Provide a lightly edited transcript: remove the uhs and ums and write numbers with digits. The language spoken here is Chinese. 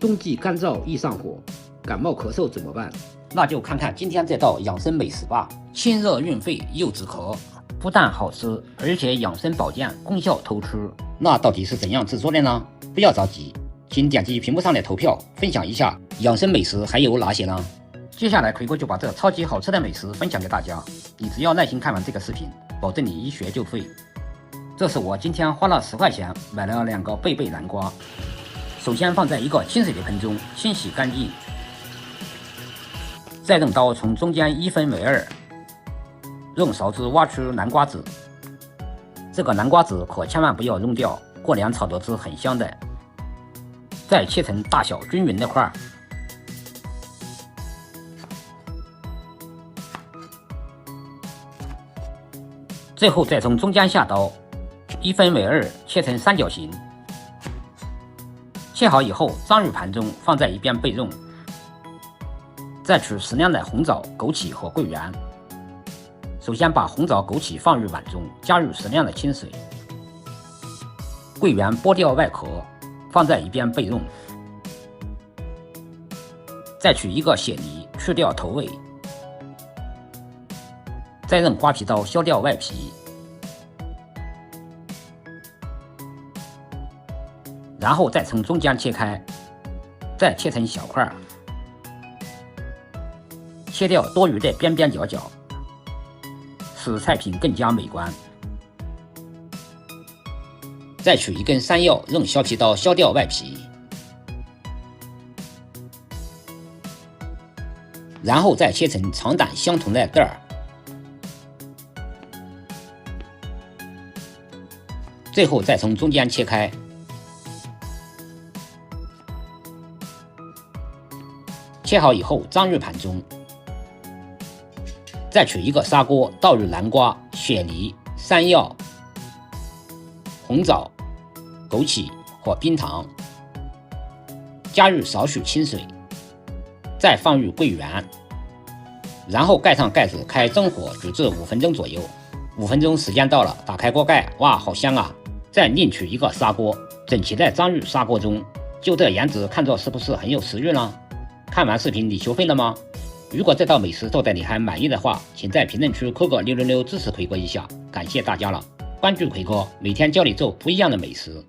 冬季干燥易上火，感冒咳嗽怎么办？那就看看今天这道养生美食吧。清热润肺又止咳，不但好吃，而且养生保健，功效突出。那到底是怎样制作的呢？不要着急，请点击屏幕上的投票，分享一下养生美食还有哪些呢？接下来奎哥就把这超级好吃的美食分享给大家，你只要耐心看完这个视频，保证你一学就会。这是我今天花了10块钱买了2个贝贝南瓜，首先放在一个清水的盆中清洗干净，再用刀从中间1分为2，用勺子挖出南瓜籽。这个南瓜籽可千万不要扔掉，过年炒着吃很香的。再切成大小均匀的块，最后再从中间下刀1分为2，切成三角形。切好以后装入盘中，放在一边备用。再取适量的红枣、枸杞和桂圆。首先把红枣、枸杞放入碗中，加入适量的清水。桂圆剥掉外壳，放在一边备用。再取一个蟹梨，去掉头尾。再用刮皮刀削掉外皮，然后再从中间切开，再切成小块，切掉多余的边边角角，使菜品更加美观。再取一根山药，用削皮刀削掉外皮，然后再切成长短相同的段儿。最后再从中间切开，切好以后装入盘中。再取一个砂锅，倒入南瓜、雪梨、山药、红枣、枸杞或冰糖，加入少许清水，再放入桂圆，然后盖上盖子，开中火煮至5分钟左右。5分钟时间到了，打开锅盖，哇，好香啊！再另取一个砂锅，整齐地装入砂锅中。就这颜值，看着是不是很有食欲呢？看完视频你学会了吗？如果这道美食做的你还满意的话，请在评论区扣个666支持奎哥一下，感谢大家了！关注奎哥，每天教你做不一样的美食。